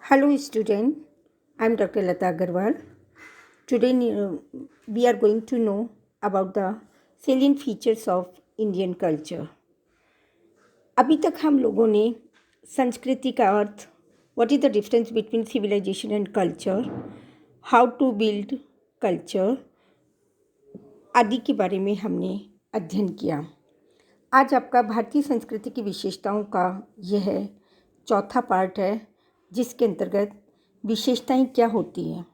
Hello student, I am Dr. Lata Agarwal. Today we are going to know about the salient features of Indian culture. अभी तक हम लोगों ने संस्कृति का अर्थ, what is the difference between civilization and culture, how to build culture आदि के बारे में हमने अध्ययन किया। आज आपका भारतीय संस्कृति की विशेषताओं का यह चौथा पार्ट है, जिसके अंतर्गत विशेषताएं क्या होती हैं।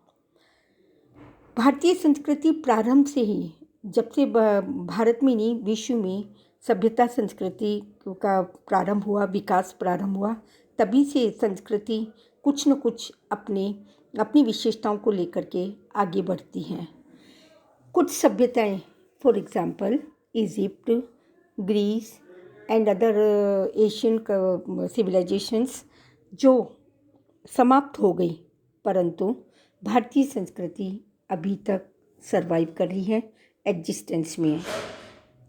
भारतीय संस्कृति प्रारंभ से ही, जब से भारत में नहीं विश्व में सभ्यता संस्कृति का प्रारंभ हुआ, विकास प्रारंभ हुआ, तभी से संस्कृति कुछ न कुछ अपनी विशेषताओं को लेकर के आगे बढ़ती हैं। कुछ सभ्यताएं, for example Egypt, Greece and other Asian civilizations जो समाप्त हो गई, परंतु भारतीय संस्कृति अभी तक सरवाइव कर रही है, एग्जिस्टेंस में है।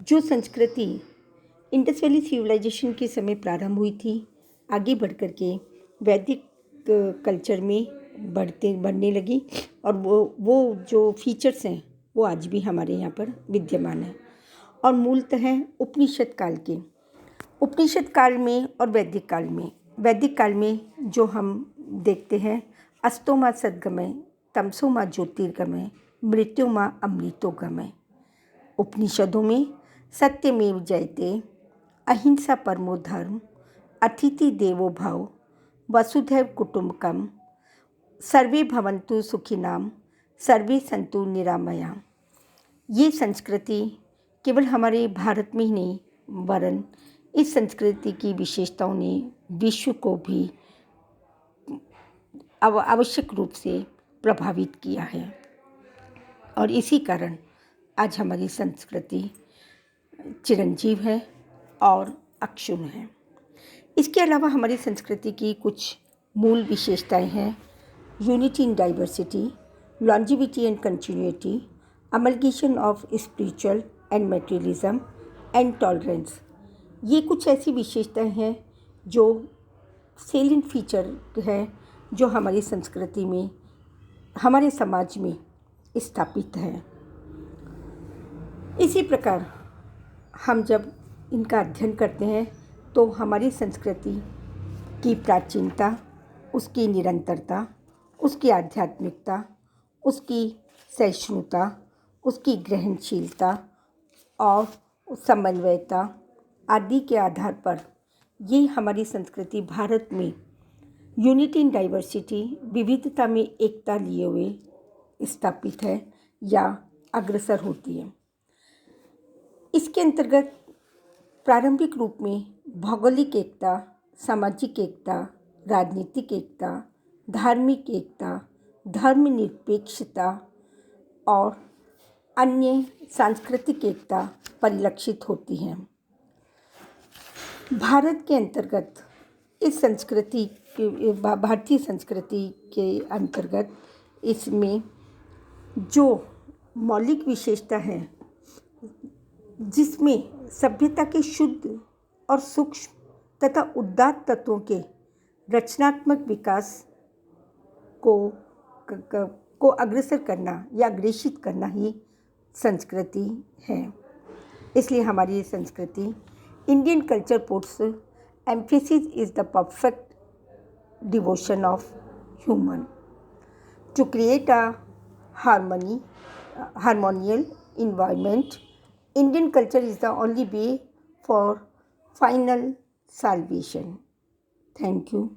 जो संस्कृति इंडस वैली सिविलाइजेशन के समय प्रारंभ हुई थी, आगे बढ़ कर के वैदिक कल्चर में बढ़ने लगी, और वो जो फीचर्स हैं वो आज भी हमारे यहाँ पर विद्यमान है। और मूलतः उपनिषद काल में और वैदिक काल में जो हम देखते हैं, अस्तो माँ सद्गमय, तमसो माँ ज्योतिर्गमय, मृत्यु माँ अमृतोगमय। उपनिषदों में सत्यमेव जयते, अहिंसा परमो धर्म, अतिथि देवो भव, वसुधैव कुटुम्बकम, सर्वे भवन्तु सुखिनाम, सर्वे सन्तु निरामया। ये संस्कृति केवल हमारे भारत में ही नहीं, वरन इस संस्कृति की विशेषताओं ने विश्व को भी आवश्यक रूप से प्रभावित किया है, और इसी कारण आज हमारी संस्कृति चिरंजीव है और अक्षुण्ण है। इसके अलावा हमारी संस्कृति की कुछ मूल विशेषताएं हैं: unity in diversity, longevity and continuity, amalgamation of spiritual and materialism and tolerance. ये कुछ ऐसी विशेषताएं हैं जो सेलिएंट फीचर है, जो हमारी संस्कृति में, हमारे समाज में स्थापित है। इसी प्रकार हम जब इनका अध्ययन करते हैं तो हमारी संस्कृति की प्राचीनता, उसकी निरंतरता, उसकी आध्यात्मिकता, उसकी सहिष्णुता, उसकी ग्रहणशीलता और समन्वयता आदि के आधार पर ये हमारी संस्कृति भारत में यूनिटी इन डाइवर्सिटी, विविधता में एकता लिए हुए स्थापित है या अग्रसर होती है। इसके अंतर्गत प्रारंभिक रूप में भौगोलिक एकता, सामाजिक एकता, राजनीतिक एकता, धार्मिक एकता, धर्मनिरपेक्षता और अन्य सांस्कृतिक एकता परिलक्षित होती है। भारत के अंतर्गत इस संस्कृति, भारतीय संस्कृति के अंतर्गत इसमें जो मौलिक विशेषता है, जिसमें सभ्यता के शुद्ध और सूक्ष्म तथा उदात्त तत्वों के रचनात्मक विकास को अग्रसर करना या अग्रेषित करना ही संस्कृति है। इसलिए हमारी संस्कृति, Indian culture puts emphasis is the perfect devotion of human to create a harmonial environment. Indian culture is the only way for final salvation. Thank you.